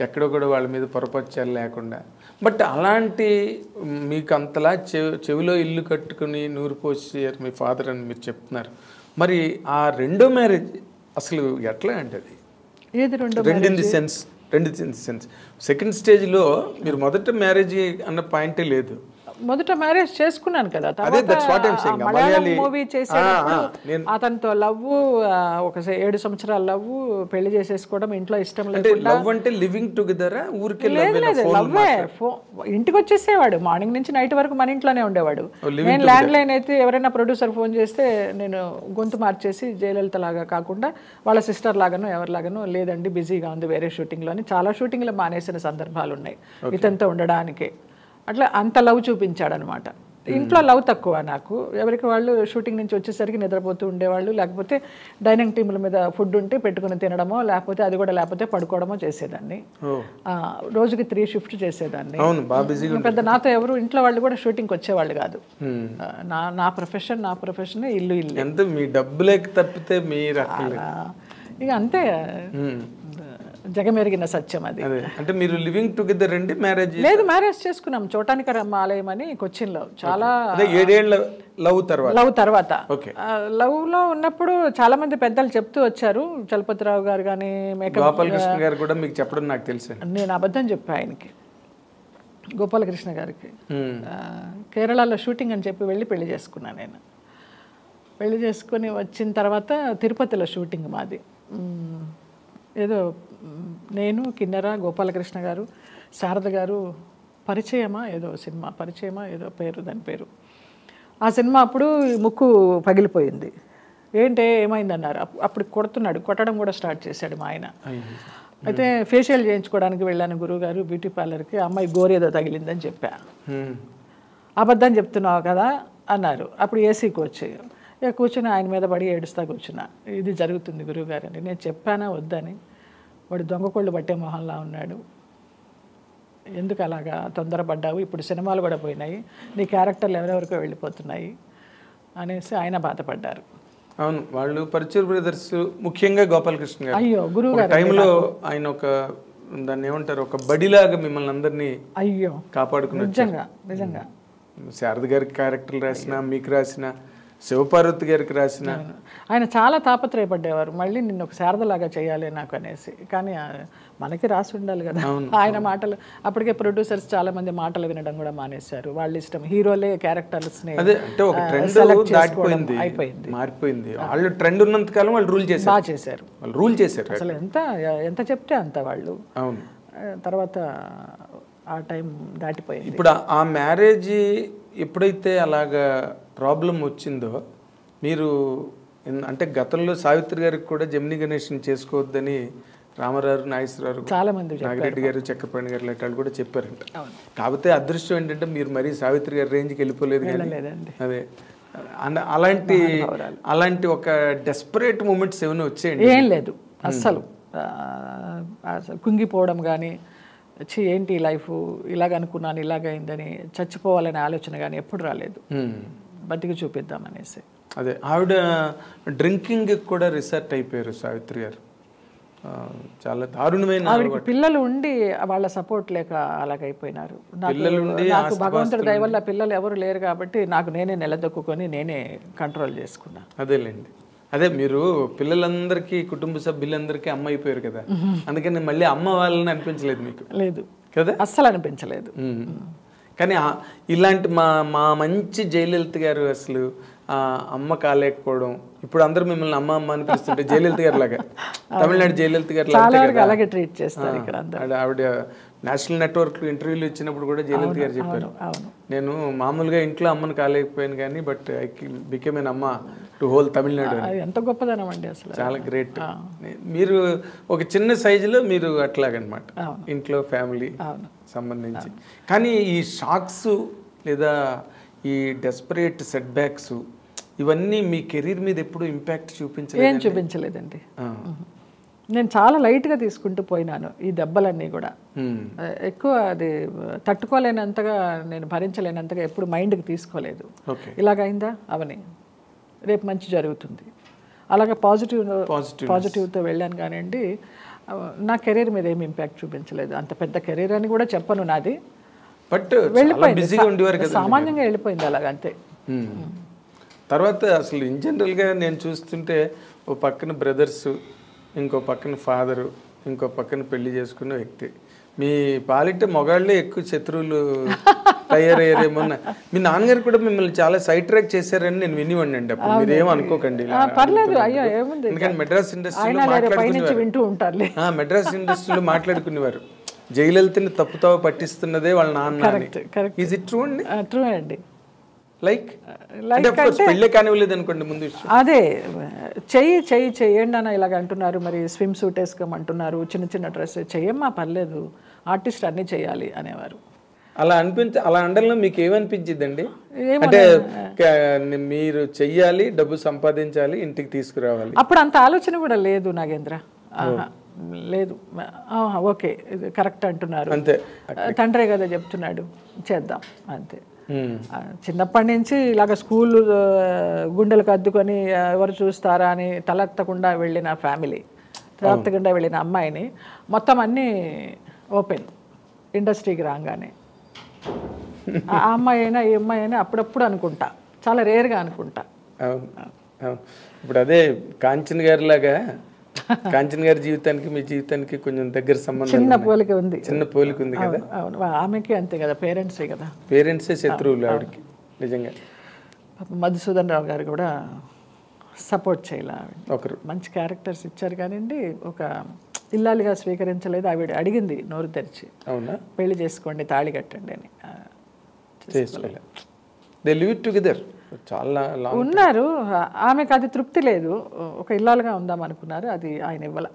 ఎక్కడో కూడా వాళ్ళ మీద పొరపచ్చాలు లేకుండా. బట్ అలాంటి మీకు అంతలా చెవిలో ఇల్లు కట్టుకుని నూరు పోసారు మీ ఫాదర్ అని మీరు చెప్తున్నారు. మరి ఆ రెండో మ్యారేజ్ అసలు ఎట్లా అంటే అది? ఏది రెండు ఇన్ ది సెన్స్ సెకండ్ స్టేజ్లో మీరు మొదట మ్యారేజ్ అన్న పాయింటే లేదు. మొదట మ్యారేజ్ చేసుకున్నాను కదా, మూవీ చేసేటప్పుడు అతనితో లవ్, ఒక 7 సంవత్సరాల లవ్, పెళ్లి చేసేసుకోవడం, ఇంట్లో ఇష్టం లేదు. లవ్ అంటే లివింగ్ టుగెదర్? ఊరికే లవ్వే. ఇంటికి వచ్చేసేవాడు, మార్నింగ్ నుంచి నైట్ వరకు మన ఇంట్లోనే ఉండేవాడు. నేను ల్యాండ్ లైన్ అయితే ఎవరైనా ప్రొడ్యూసర్ ఫోన్ చేస్తే నేను గొంతు మార్చేసి జయలలిత లాగా కాకుండా వాళ్ళ సిస్టర్ లాగానో ఎవరిలాగానో, లేదండి బిజీగా ఉంది వేరే షూటింగ్లో అని చాలా షూటింగ్లు మానేసిన సందర్భాలు ఉన్నాయి ఇతనితో ఉండడానికి. అట్లా అంత లవ్ చూపించాడు అనమాట. ఇంట్లో లవ్ తక్కువ నాకు. ఎవరికి వాళ్ళు షూటింగ్ నుంచి వచ్చేసరికి నిద్రపోతూ ఉండేవాళ్ళు, లేకపోతే డైనింగ్ టేబుల్ మీద ఫుడ్ ఉంటే పెట్టుకుని తినడమో, లేకపోతే అది కూడా లేకపోతే పడుకోవడమో చేసేదాన్ని. రోజుకి 3 షిఫ్ట్ చేసేదాన్ని. పెద్ద నాతో ఎవరు ఇంట్లో వాళ్ళు కూడా షూటింగ్కి వచ్చేవాళ్ళు కాదు. నా ప్రొఫెషన్ ఇల్లు ఎంత మీ డబ్బులేక తప్పితే మీరు ఇక అంతే, జగమెరిగిన సత్యం అది. అంటే మీరు లివింగ్ టుగెదర్ అండి? మ్యారేజ్ లేదు, మ్యారేజ్ చేసుకున్నాం చోటానికరమ్మ ఆలయం అని కొచ్చిన్లో. చాలా 7 ఏళ్ల లవ్ తర్వాత లవ్ లో ఉన్నప్పుడు చాలా మంది పెద్దలు చెప్తూ వచ్చారు. చలపతిరావు గారు కానీ, గోపాలకృష్ణ గారు కూడా మీకు చెప్పడం నాకు తెలుసు. నేను అబద్ధం చెప్పా ఆయనకి, గోపాలకృష్ణ గారికి. కేరళలో షూటింగ్ అని చెప్పి వెళ్ళి పెళ్లి చేసుకున్నాను. నేను పెళ్లి చేసుకుని వచ్చిన తర్వాత తిరుపతిలో షూటింగ్ మాది. ఏదో నేను, కిన్నెర, గోపాలకృష్ణ గారు, శారద గారు, పరిచయమా ఏదో పేరు, దాని పేరు. ఆ సినిమా అప్పుడు ముక్కు పగిలిపోయింది. ఏమైందన్నారు. అప్పుడు కొట్టడం కూడా స్టార్ట్ చేశాడు మా ఆయన. అయితే ఫేషియల్ చేయించుకోవడానికి వెళ్ళాను గురువుగారు బ్యూటీ పార్లర్కి. అమ్మాయి గోరేదో తగిలిందని చెప్పా. అబద్ధం చెప్తున్నావు కదా అన్నారు. అప్పుడు ఏసీకి వచ్చి ఇక కూర్చుని ఆయన మీద పడి ఏడుస్తా కూర్చున్నా. ఇది జరుగుతుంది గురువుగారు అని. నేను చెప్పానా వద్దని. వాడు దొంగకోళ్ళు పట్టే మొహంలా ఉన్నాడు. ఎందుకు అలాగా తొందరపడ్డావు, ఇప్పుడు సినిమాలు కూడా పోయినాయి, నీ క్యారెక్టర్లు ఎవరెవరికో వెళ్ళిపోతున్నాయి అనేసి ఆయన బాధపడ్డారు. అవును, వాళ్ళు పరుచూరు బ్రదర్స్, ముఖ్యంగా గోపాలకృష్ణ గారు, అయ్యో గురువుగారు టైంలో ఆయన ఒక దాన్ని ఏమంటారు, ఒక బడిలాగా మిమ్మల్ని అందరినీ అయ్యో కాపాడుకున్నారు. నిజంగా శారద గారికి క్యారెక్టర్లు రాసిన, మీకు రాసిన, శివపార్వతి గారికి రాసిన, ఆయన చాలా తాపత్రయపడ్డేవారు, మళ్ళీ నిన్ను ఒక శారదలాగా చేయాలి నాకు అనేసి. కానీ మనకి రాసి ఉండాలి కదా ఆయన మాటలు. అప్పటికే ప్రొడ్యూసర్స్ చాలా మంది మాటలు వినడం కూడా మానేశారు. వాళ్ళ ఇష్టం, హీరోలే క్యారెక్టర్స్ అయిపోయింది, మారిపోయింది. వాళ్ళు ట్రెండ్ ఉన్నంత కాలం వాళ్ళు రూల్ చేశారు, బాగా చేశారు, వాళ్ళు రూల్ చేశారు. అసలు ఎంత చెప్తే అంత వాళ్ళు. అవును, తర్వాత ఆ టైం దాటిపోయింది. ఇప్పుడు ఆ మ్యారేజ్ ఎప్పుడైతే అలాగా ప్రాబ్లం వచ్చిందో, మీరు అంటే గతంలో సావిత్రి గారికి కూడా జమినీ గణేష్ని చేసుకోవద్దని రామారావు, నాగేశ్వరరావు, చాలా మంది, నాగిరెడ్డి గారు, చక్రపాణి గారు లాంటి వాళ్ళు కూడా చెప్పారంట. కాకపోతే అదృష్టం ఏంటంటే మీరు మరీ సావిత్రి గారి రేంజ్కి వెళ్ళిపోలేదు. అదే అలాంటి ఒక డెస్పరేట్ మూమెంట్స్ ఏమైనా వచ్చేయండి? ఏం లేదు అస్సలు. కుంగిపోవడం కానీ, ఏంటి లైఫ్ ఇలాగనుకున్నాను ఇలాగైందని చచ్చిపోవాలనే ఆలోచన కానీ ఎప్పుడు రాలేదు. బతికి చూపిద్దామనేసి. అదే ఆవిడ డ్రింకింగ్ కూడా రిసార్ట్ అయిపోయారు సావిత్రి గారు. చాలా దారుణమైన ఆవిడకి పిల్లలు ఉండి వాళ్ళ సపోర్ట్ లేక అలాగైపోయినారు. నాకు భగవంతుడి దయ వల్ల పిల్లలు ఎవరు లేరు కాబట్టి నాకు నేనే నిలదొక్కుని నేనే కంట్రోల్ చేసుకున్నా. అదేలేండి. అదే మీరు పిల్లలందరికీ కుటుంబ సభ్యులందరికీ అమ్మ అయిపోయారు కదా, అందుకని మళ్ళీ అమ్మ వాళ్ళని అనిపించలేదు మీకు? లేదు కదా, అస్సలు అనిపించలేదు. కానీ ఇలాంటి మా మంచి జయలలిత గారు అసలు అమ్మ కాలేకపోవడం, ఇప్పుడు అందరూ మిమ్మల్ని అమ్మ అమ్మ అని పిలుస్తుంటే జయలలిత గారు లాగా, తమిళనాడు జయలలిత గారు అలాగే ట్రీట్ చేస్తారు ఇక్కడ. ఆవిడ నేషనల్ నెట్వర్క్ ఇంటర్వ్యూలు ఇచ్చినప్పుడు కూడా జయలలిత గారు చెప్పారు, నేను మామూలుగా ఇంట్లో అమ్మను కాలేకపోయాను కానీ బట్ ఐ బికేమ్ ఎన్ అమ్మ టు హోల్ తమిళనాడు. ఎంత గొప్పదనం అండి అసలు, చాలా గ్రేట్. మీరు ఒక చిన్న సైజులో మీరు అట్లాగనమాట ఇంట్లో ఫ్యామిలీ సంబంధించి. కానీ ఈ షాక్స్ లేదా ఈ డెస్పరేట్ సెట్ బ్యాక్స్ ఇవన్నీ మీ కెరీర్ మీద ఎప్పుడు ఇంపాక్ట్ ఏం చూపించలేదండి. నేను చాలా లైట్గా తీసుకుంటూ పోయినాను ఈ దెబ్బలన్నీ కూడా. ఎక్కువ అది తట్టుకోలేనంతగా, నేను భరించలేనంతగా ఎప్పుడు మైండ్కి తీసుకోలేదు. ఇలాగైందా అవని రేపు మంచి జరుగుతుంది అలాగే పాజిటివ్తో వెళ్ళాను కానివ్వండి. నా కెరీర్ మీద ఏమి ఇంపాక్ట్ చూపించలేదు. అంత పెద్ద కెరీర్ అని కూడా చెప్పను నాది, బట్ వెళ్ళిపోయింది, సామాన్యంగా వెళ్ళిపోయింది అలాగంతే. తర్వాత అసలు ఇన్ జనరల్గా నేను చూస్తుంటే ఓ పక్కన బ్రదర్స్, ఇంకో పక్కన ఫాదరు, ఇంకో పక్కన పెళ్లి చేసుకున్న వ్యక్తి, మీ పాలిట మొగాళ్ళే ఎక్కువ శత్రువులు తయారయ్యారేమో. మీ నాన్నగారు కూడా మిమ్మల్ని చాలా సైడ్ ట్రాక్ చేశారని నేను వినివ్వండి అండి. అప్పుడు మీరేమో అనుకోకండి, ఎందుకంటే మెడ్రాస్ ఇండస్ట్రీలో మాట్లాడుకునేవారు జయలలితని తప్పుతావ పట్టిస్తున్నదే వాళ్ళ నాన్న. ఈజ్ ఇట్ ట్రూ అండి? ట్రూ అండి. లైక్ పెళ్ళే కానివ్వలేదు అనుకోండి ముందు విషయం. అదే చెయ్యండి అన్న ఇలాగ అంటున్నారు, మరి స్విమ్ సూట్ వేసుకోమంటున్నారు, చిన్న చిన్న డ్రెస్ చెయ్యమ్మా పర్లేదు, ఆర్టిస్ట్ అన్నీ చేయాలి అనేవారు. అలా అనడంలో మీకు ఏమనిపించిందండి? అంటే మీరు చెయ్యాలి, డబ్బు సంపాదించాలి, ఇంటికి తీసుకురావాలి, అప్పుడు అంత ఆలోచన కూడా లేదు నాగేంద్ర. లేదు, ఓకే కరెక్ట్ అంటున్నారు, అంతే, తండ్రే కదా చెప్తున్నాడు చేద్దాం అంతే. చిన్నప్పటి నుంచి ఇలాగ స్కూల్ గుండెలకు అద్దుకొని ఎవరు చూస్తారా అని తలెత్తకుండా వెళ్ళిన ఫ్యామిలీ, తలెత్తకుండా వెళ్ళిన అమ్మాయిని మొత్తం అన్నీ ఓపెన్ ఇండస్ట్రీకి రాగానే. ఆ అమ్మాయి అయినా ఈ అమ్మాయి అయినా అప్పుడప్పుడు అనుకుంటా, చాలా రేర్గా అనుకుంటా. ఇప్పుడు అదే కాంచన్ గారి లాగా, కాంచన్ గారి జీవితానికి మీ జీవితానికి కొంచెం దగ్గర సంబంధం, చిన్న పోలిక ఉంది, చిన్న పోలిక ఉంది కదా. అవును, ఆమెకి అంతే కదా, పేరెంట్సే కదా, పేరెంట్సే శత్రువులు ఆవిడకి నిజంగా. మధుసూదన్ రావు గారు కూడా సపోర్ట్ చేయాలి, ఒకరు మంచి క్యారెక్టర్స్ ఇచ్చారు కానివ్వండి, ఒక ఇల్లాలిగా స్వీకరించలేదు. ఆవిడ అడిగింది నోరు తెరిచి, అవునా పెళ్లి చేసుకోండి, తాళి కట్టండి అని. చేసుకోలేదు, దే లివ్ టుగెదర్, చాలా ఉన్నారు. ఆమెకు అది తృప్తి లేదు, ఒక ఇల్లాలుగా ఉందాం అనుకున్నారు, అది ఆయన ఇవ్వాల.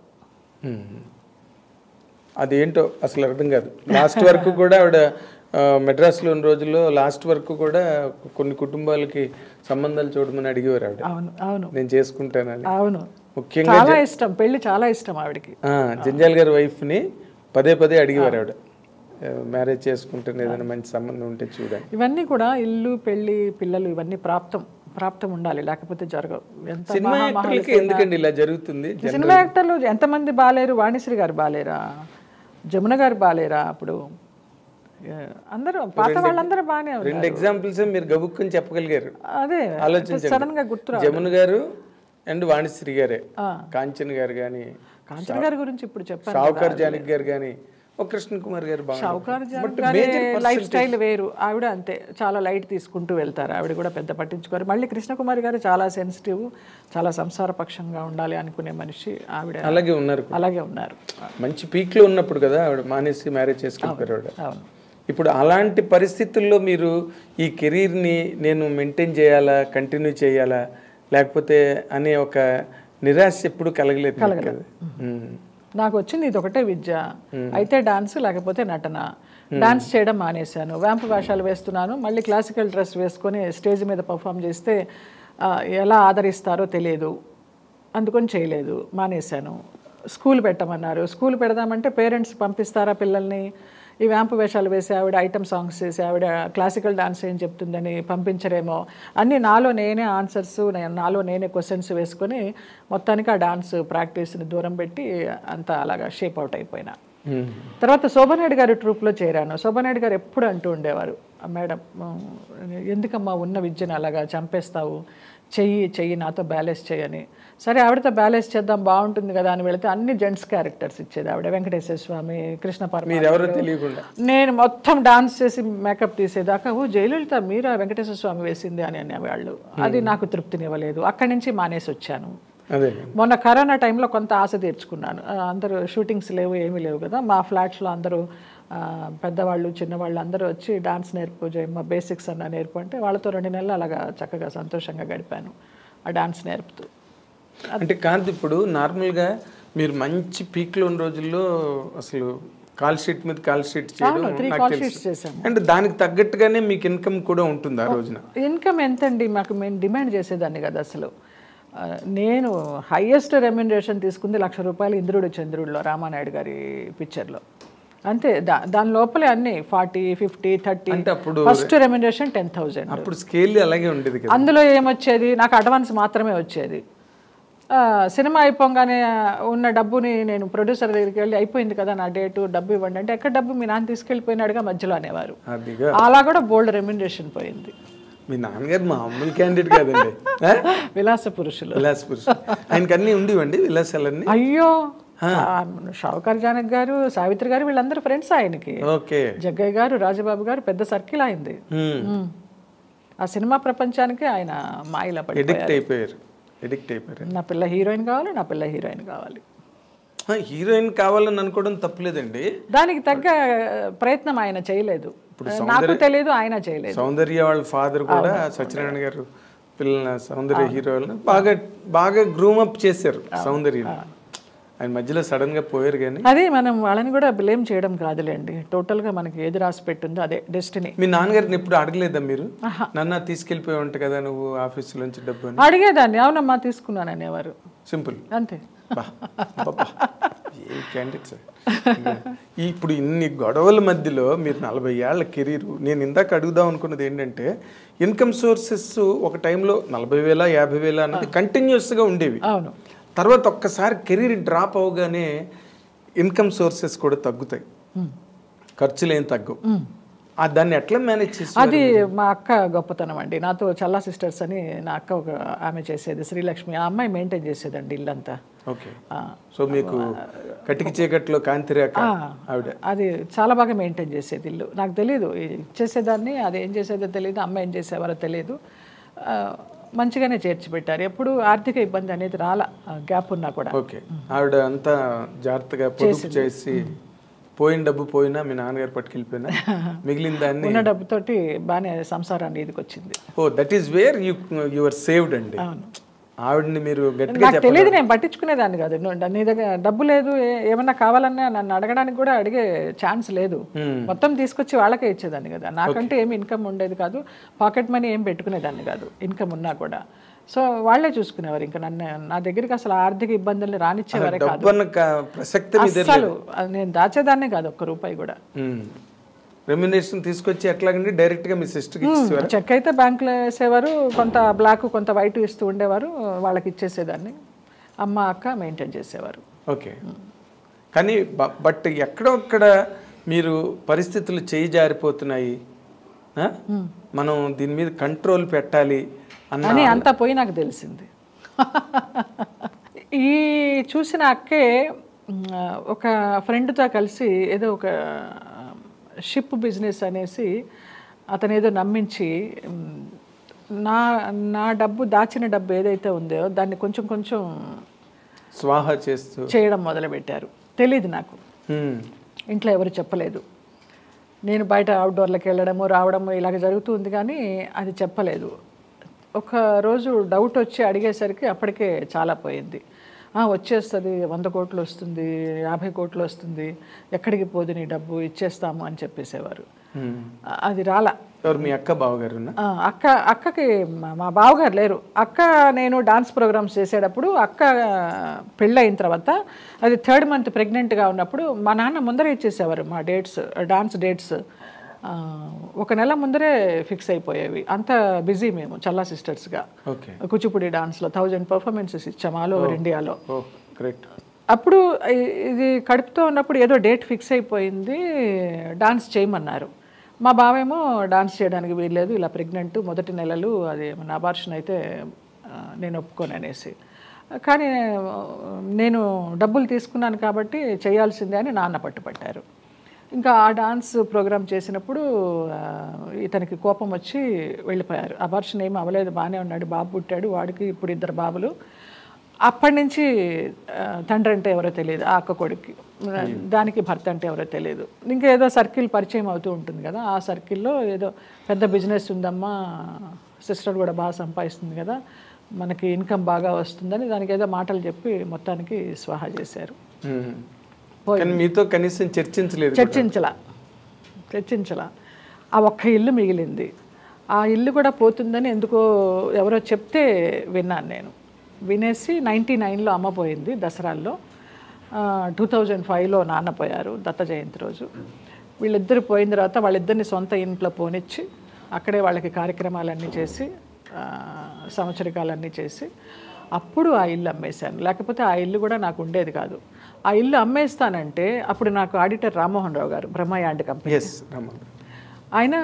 అదేంటో అసలు అర్థం కాదు. లాస్ట్ వరకు కూడా ఆవిడ మెడ్రాస్లో ఉన్న రోజుల్లో లాస్ట్ వరకు కూడా కొన్ని కుటుంబాలకి సంబంధాలు చూడమని అడిగేవారు ఆవిడ. అవును అవును, నేను చేసుకుంటానని. అవును, ముఖ్యంగా చాలా ఇష్టం, పెళ్లి చాలా ఇష్టం ఆవిడకి. జంజాల్ గారి వైఫ్ని పదే పదే అడిగేవారు ఆవిడ, మ్యారేజ్ చేసుకుంటే ఏదైనా మంచి సంబంధం ఉంటే చూడండి. ఇవన్నీ కూడా ఇల్లు, పెళ్లి, పిల్లలు ఇవన్నీ ప్రాప్తం ఉండాలి, లేకపోతే జరగవు. సినిమా యాక్టర్లకి ఎందుకండి ఇలా జరుగుతుంది? సినిమా యాక్టర్లు ఎంతమంది బాలేరు, వాణిశ్రీ గారు బాలేరా, జమున గారు బాలేరా, అప్పుడు అందరూ పాత వాళ్ళందరూ బాగానే ఉన్నారు. 2 ఎగ్జాంపుల్స్ మీరు గబుక్కుని చెప్పగలిగారు. అదే ఆలోచించండి, సడన్ గా గుర్తు జమున గారు అండ్ వాణిశ్రీ గారే. కాంచన్ గారు కానీ, కాంచన్ గారి గురించి ఇప్పుడు చెప్పారు, షావుకార్ జానకి గారు కానీ, కృష్ణ కుమార్ గారు, షావుకార్ లైఫ్ స్టైల్ వేరు, ఆవిడ అంతే చాలా లైట్ తీసుకుంటూ వెళ్తారు, ఆవిడ కూడా పెద్ద పట్టించుకోరు. మళ్ళీ కృష్ణ కుమార్ గారు చాలా సెన్సిటివ్, చాలా సంసార పక్షంగా ఉండాలి అనుకునే మనిషి, ఆవిడ అలాగే ఉన్నారు. మంచి పీక్ లో ఉన్నప్పుడు కదా ఆవిడ మానేసి మ్యారేజ్ చేసుకుంటారు ఆవిడ. అవును, ఇప్పుడు అలాంటి పరిస్థితుల్లో మీరు ఈ కెరీర్ని నేను మెయింటైన్ చేయాలా, కంటిన్యూ చేయాలా, లేకపోతే అనే ఒక నిరాశ ఎప్పుడు కలగలేదు కదా? నాకు వచ్చింది ఇది ఒకటే విద్య, అయితే డాన్స్ లేకపోతే నటన. డాన్స్ చేయడం మానేశాను, వ్యాంపు వేషాలు వేస్తున్నాను, మళ్ళీ క్లాసికల్ డ్రెస్ వేసుకొని స్టేజ్ మీద పర్ఫామ్ చేస్తే ఎలా ఆదరిస్తారో తెలియదు, అందుకొని చేయలేదు, మానేశాను. స్కూల్ పెట్టమన్నారు, స్కూల్ పెడదామంటే పేరెంట్స్ పంపిస్తారా పిల్లల్ని, ఈ వ్యాంపు వేషాలు వేసి ఆవిడ ఐటమ్ సాంగ్స్ చేసి ఆవిడ క్లాసికల్ డాన్స్ ఏం చెప్తుందని పంపించరేమో అన్నీ నాలో నేనే ఆన్సర్స్ నాలో నేనే క్వశ్చన్స్ వేసుకొని మొత్తానికి ఆ డాన్స్ ప్రాక్టీస్ని దూరం పెట్టి అంతా అలాగా షేప్ అవుట్ అయిపోయినా. తర్వాత శోభనాయుడు గారి ట్రూప్లో చేరాను. శోభనాయుడు గారు ఎప్పుడు అంటూ ఉండేవారు, మేడం ఎందుకమ్మా ఉన్న విద్యను అలాగా చంపేస్తావు, చెయ్యి నాతో బ్యాలెన్స్ చేయని. సరే ఆవిడతో బ్యాలెన్స్ చేద్దాం బాగుంటుంది కదా అని వెళితే అన్ని జెంట్స్ క్యారెక్టర్స్ ఇచ్చేది ఆవిడ. వెంకటేశ్వర స్వామి, కృష్ణ పరమాత్మ, నేను మొత్తం డాన్స్ చేసి మేకప్ తీసేదాకా జయలలిత మీరా వెంకటేశ్వర స్వామి వేసింది అని అనేవాళ్ళు. అది నాకు తృప్తినివ్వలేదు. అక్కడి నుంచి మానేసి వచ్చాను. మొన్న కరోనా టైంలో కొంత ఆశ తీర్చుకున్నాను. అందరూ షూటింగ్స్ లేవు, ఏమీ లేవు కదా. మా ఫ్లాట్స్లో అందరూ పెద్దవాళ్ళు చిన్నవాళ్ళు అందరూ వచ్చి డాన్స్ నేర్పు జయమ్మ, బేసిక్స్ అన్న నేర్పు అంటే వాళ్ళతో 2 నెలలు అలాగా చక్కగా సంతోషంగా గడిపాను ఆ డాన్స్ నేర్పుతూ. అంటే కాంతి, ఇప్పుడు నార్మల్గా మీరు మంచి పీక్లో ఉన్న రోజుల్లో అసలు కాల్ షీట్ మీద కాల్ షీట్ చేయడం నాకు తెలుసు. అంటే దానికి తగ్గట్టుగానే మీకు ఇన్కమ్ కూడా ఉంటుంది ఆ రోజున. ఇన్కమ్ ఎంతండి, మాకు మేము డిమాండ్ చేసేదాన్ని కదా అసలు. నేను హైయెస్ట్ రెమ్యునరేషన్ తీసుకుంది ₹1,00,000 ఇంద్రుడు చంద్రుడిలో రామానాయుడు గారి పిక్చర్లో. అంతే. దాని లోపలే అన్ని 40, 50, 30. అంటే అప్పుడు ఫస్ట్ రెమ్యునరేషన్ 10,000. అప్పుడు స్కేల్ అలాగే ఉండేది కదా. అందులో ఏమొచ్చేది, నాకు అడ్వాన్స్ మాత్రమే వచ్చేది. సినిమా అయిపోగానే ఉన్న డబ్బుని నేను ప్రొడ్యూసర్ దగ్గరికి వెళ్ళి అయిపోయింది కదా నా డేటు, డబ్బు ఇవ్వండి అంటే ఎక్కడ డబ్బు మీ నాన్న తీసుకెళ్ళిపోయినాడుగా మధ్యలో అనేవారు. అలా కూడా బోల్డ్ రెమ్యునరేషన్ పోయింది. మీ నాన్నగారు మామూలు క్యాండిడేట్ కాదండి, విలాస పురుషులు. ఆయనకి అన్నీ ఉండేవండి విలాసాలన్నీ. అయ్యో, షావుకార్ జానక్ గారు, సావిత్రి గారు వీళ్ళందరూ ఫ్రెండ్స్ ఆయనకి. జగ్గయ్య గారు, రాజబాబు గారు, పెద్ద సర్కిల్ అయింది. ఆ సినిమా ప్రపంచానికి ఆయన మాయలా పడి ఎడిక్ట్ అయిపోయారు. నా పిల్ల హీరోయిన్ కావాలి, నా పిల్ల హీరోయిన్ కావాలి. హీరోయిన్ కావాలని అనుకోవడం తప్పలేదండి. దానికి తగ్గ ప్రయత్నం ఆయన చేయలేదు, నాకు తెలియదు, ఆయన చేయలేదు. సౌందర్య వాళ్ళ ఫాదర్ కూడా సత్యనారాయణ గారు పిల్లల సౌందర్య హీరోయిన్ బాగా గ్రూమప్ చేశారు సౌందర్య. ఆయన మధ్యలో సడన్ గా పోయారు. కానీ అదే మనం వాళ్ళని కూడా బ్లేమ్ చేయడం కాదులేండి. టోటల్ గా మనకి ఏది రాసి పెట్టిందో అదే డెస్టినీ. మీ నాన్నగారిని ఎప్పుడు అడగలేదా మీరు, నన్ను తీసుకెళ్ళిపోయి ఉంట కదా నువ్వు ఆఫీస్ నుంచి డబ్బు? అడిగేదాన్ని. అవునమ్మా తీసుకున్నాను అనేవారు. సింపుల్, అంతే. ఇప్పుడు ఇన్ని గొడవల మధ్యలో మీరు 40 ఏళ్ల కెరీర్, నేను ఇందాక అడుగుదాం అనుకున్నది ఏంటంటే ఇన్కమ్ సోర్సెస్ ఒక టైంలో 40,000, 50,000 అన్నది కంటిన్యూస్గా ఉండేవి. అవును. తర్వాత ఒక్కసారి కెరీర్ డ్రాప్ అవగానే ఇన్కమ్ సోర్సెస్ కూడా తగ్గుతాయి, ఖర్చులు ఏం తగ్గవు. దాన్ని ఎట్లా మేనేజ్ చేసి? అది మా అక్క గొప్పతనం అండి. నాతో చల్లా సిస్టర్స్ అని నా అక్క ఒక ఆమె చేసేది, శ్రీలక్ష్మి. ఆ అమ్మాయి మెయింటైన్ చేసేదండి ఇల్లంతా. ఓకే. సో మీకు కటికి చీకట్లో కాంతిరేఖ ఆవిడ అది చాలా బాగా మెయింటైన్ చేసేది ఇల్లు. నాకు తెలియదు ఇచ్చేసేదాన్ని, అది ఏం చేసేదో తెలియదు, అమ్మ ఏం చేసేవారో తెలియదు. మంచిగానే చేర్చి పెట్టారు. ఎప్పుడు ఆర్థిక ఇబ్బంది అనేది రాలా, గ్యాప్ ఉన్నా కూడా. ఓకే. ఆవిడ అంతా జాగ్రత్తగా పొదుపు చేసి పోయిన డబ్బు పోయినా మీ నాన్నగారు పట్టుకెళ్ళిపోయినా మిగిలిన దాన్ని ఉన్న డబ్బుతోటి బాగానే సంసారాన్ని ఇదికి వచ్చింది. Oh, that is where you are saved అండి. ఆవిడని మీరు గట్టిగా నాకు తెలియదు, నేను పట్టించుకునేదాన్ని కాదు. నీ దగ్గర డబ్బు లేదు, ఏమన్నా కావాలన్నా నన్ను అడగడానికి కూడా అడిగే ఛాన్స్ లేదు. మొత్తం తీసుకొచ్చి వాళ్ళకే ఇచ్చేదాన్ని కదా. నాకంటే ఏమి ఇన్కమ్ ఉండేది కాదు, పాకెట్ మనీ ఏం పెట్టుకునేదాన్ని కాదు ఇన్కమ్ ఉన్నా కూడా. సో వాళ్ళే చూసుకునేవారు. ఇంకా నన్ను నా దగ్గరికి అసలు ఆర్థిక ఇబ్బందులు రానిచ్చేవారే కాదు. అసలు నేను దాచేదాన్నే కాదు ₹1 కూడా. రెమ్యునరేషన్ తీసుకొచ్చి ఎట్లాగండి డైరెక్ట్గా మీ సిస్టర్కి ఇచ్చేవారు? చెక్ అయితే బ్యాంకులో వేసేవారు, కొంత బ్లాక్ కొంత వైట్ ఇస్తూ ఉండేవారు, వాళ్ళకి ఇచ్చేసేదాన్ని. అమ్మ అక్క మెయింటైన్ చేసేవారు. ఓకే. కానీ బట్ ఎక్కడొక్కడ మీరు పరిస్థితులు చేయి జారిపోతున్నాయి, మనం దీని మీద కంట్రోల్ పెట్టాలి అని అంతా పోయి నాకు తెలిసింది. ఈ చూసిన అక్కే ఒక ఫ్రెండ్తో కలిసి ఏదో ఒక షిప్ బిజినెస్ అనేసి అతను ఏదో నమ్మించి నా డబ్బు, దాచిన డబ్బు ఏదైతే ఉందో దాన్ని కొంచెం కొంచెం స్వాహా చేస్తూ చేయడం మొదలుపెట్టారు. తెలీదు నాకు, ఇంట్లో ఎవరు చెప్పలేదు. నేను బయట అవుట్డోర్లకు వెళ్ళడము రావడము ఇలాగ జరుగుతుంది, కానీ అది చెప్పలేదు. ఒక రోజు డౌట్ వచ్చి అడిగేసరికి అప్పటికే చాలా పోయింది. వచ్చేస్తుంది, 100 కోట్లు వస్తుంది, 50 కోట్లు వస్తుంది, ఎక్కడికి పోదు నీ డబ్బు, ఇచ్చేస్తాము అని చెప్పేసేవారు. అది రాలా. ఎవరు మీ అక్క బావగారు? అక్కకి మా బావగారు లేరు. అక్క నేను డాన్స్ ప్రోగ్రామ్స్ చేసేటప్పుడు అక్క పెళ్ళయిన తర్వాత అది 3rd month ప్రెగ్నెంట్గా ఉన్నప్పుడు మా నాన్న ముందరే ఇచ్చేసేవారు మా డేట్స్, డాన్స్ డేట్స్ 1 నెల ముందరే ఫిక్స్ అయిపోయేవి. అంత బిజీ మేము చల్లా సిస్టర్స్గా కూచిపూడి డాన్స్లో 1000 పర్ఫార్మెన్సెస్ ఇచ్చాము ఆల్ ఓవర్ ఇండియాలో. అప్పుడు ఇది కడుపుతో ఉన్నప్పుడు ఏదో డేట్ ఫిక్స్ అయిపోయింది, డాన్స్ చేయమన్నారు. మా బావేమో డాన్స్ చేయడానికి వీల్లేదు, ఇలా ప్రెగ్నెంట్ మొదటి నెలలు, అది మన అబార్షన్ అయితే నేను ఒప్పుకోను అనేసి. కానీ నేను డబ్బులు తీసుకున్నాను కాబట్టి చేయాల్సిందే అని నాన్న పట్టుపట్టారు. ఇంకా ఆ డాన్స్ ప్రోగ్రామ్ చేసినప్పుడు ఇతనికి కోపం వచ్చి వెళ్ళిపోయారు. అబార్షన్ ఏమీ అవ్వలేదు, బాగానే ఉన్నాడు, బాబు పుట్టాడు, వాడికి ఇప్పుడు 2 బాబులు. అప్పటి నుంచి తండ్రి అంటే ఎవరో తెలియదు ఆ అక్క కొడుక్కి, దానికి భర్త అంటే ఎవరో తెలియదు. ఇంకా ఏదో సర్కిల్ పరిచయం అవుతూ ఉంటుంది కదా, ఆ సర్కిల్లో ఏదో పెద్ద బిజినెస్ ఉందమ్మా, సిస్టర్ కూడా బాగా సంపాదిస్తుంది కదా, మనకి ఇన్కమ్ బాగా వస్తుందని దానికి ఏదో మాటలు చెప్పి మొత్తానికి స్వాహా చేశారు. మీతో కనీసం చర్చించలా. ఆ ఒక్క ఇల్లు మిగిలింది. ఆ ఇల్లు కూడా పోతుందని ఎందుకో ఎవరో చెప్తే విన్నాను నేను. వినేసి 99లో అమ్మ పోయింది దసరాల్లో, 2005లో నాన్న పోయారు దత్త జయంతి రోజు. వీళ్ళిద్దరు పోయిన తర్వాత వాళ్ళిద్దరిని సొంత ఇంట్లో పోనిచ్చి అక్కడే వాళ్ళకి కార్యక్రమాలన్నీ చేసి సంవత్సరికాలన్నీ చేసి అప్పుడు ఆ ఇల్లు అమ్మేశాను. లేకపోతే ఆ ఇల్లు కూడా నాకు ఉండేది కాదు. ఆ ఇల్లు అమ్మేస్తానంటే అప్పుడు నాకు ఆడిటర్ రామ్మోహన్ రావు గారు, బ్రహ్మయాండ్ కంపెనీ, ఆయన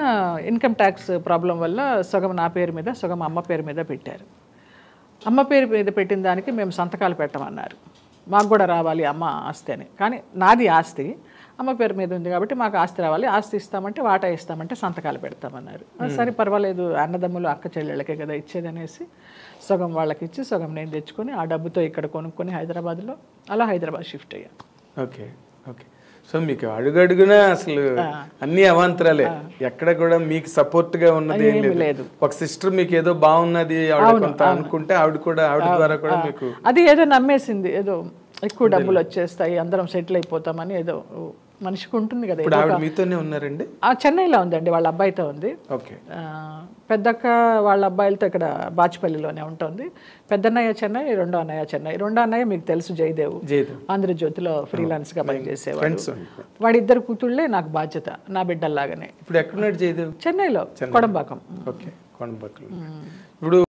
ఇన్కమ్ ట్యాక్స్ ప్రాబ్లం వల్ల సగం నా పేరు మీద సగం అమ్మ పేరు మీద పెట్టారు. అమ్మ పేరు మీద పెట్టిన దానికి మేము సంతకాలు పెట్టమన్నారు, మాకు కూడా రావాలి అమ్మ ఆస్తి అని. కానీ నాది ఆస్తి అమ్మ పేరు మీద ఉంది కాబట్టి మాకు ఆస్తి రావాలి, ఆస్తి ఇస్తామంటే వాటా ఇస్తామంటే సంతకాలు పెడతామన్నారు. సరే పర్వాలేదు, అన్నదమ్ములు అక్క చెల్లెళ్ళకే కదా ఇచ్చేది అనేసి సగం వాళ్ళకి ఇచ్చి సగం నేను తెచ్చుకొని ఆ డబ్బుతో ఇక్కడ కొనుక్కొని హైదరాబాద్లో అలా హైదరాబాద్ షిఫ్ట్ అయ్యాను. ఓకే. సో మీకు అడుగడుగునా అసలు అన్ని అవాంతరాలే, ఎక్కడ కూడా మీకు సపోర్ట్ గా ఉన్నది ఏం లేదు. ఒక సిస్టర్ మీకు ఏదో బాగున్నది అనుకుంటే ఆవిడ ద్వారా కూడా మీకు అది ఏదో నమ్మేసింది, ఏదో ఎక్కువ డబ్బులు వచ్చేస్తాయి అందరం సెటిల్ అయిపోతామని ఏదో మనిషికి ఉంటుంది కదా. మీతోనే ఉన్నారండి? చెన్నైలో ఉందండి, వాళ్ళ అబ్బాయితో ఉంది. పెద్దక్క వాళ్ళ అబ్బాయిలతో ఇక్కడ బాచిపల్లిలోనే ఉంటుంది. పెద్దన్నయ్య చెన్నై, రెండో అన్నయ్య చెన్నై. రెండో అన్నయ్య మీకు తెలుసు జయదేవ్, ఆంధ్రజ్యోతిలో ఫ్రీలాన్స్గా పనిచేసేవాడు. వాడిద్దరు కూతుళ్ళే నాకు బాధ్యత, నా బిడ్డల్లాగానే. ఇప్పుడు ఎక్కడున్నాడు జయదేవ్? చెన్నైలో కొడంబాకం. ఇప్పుడు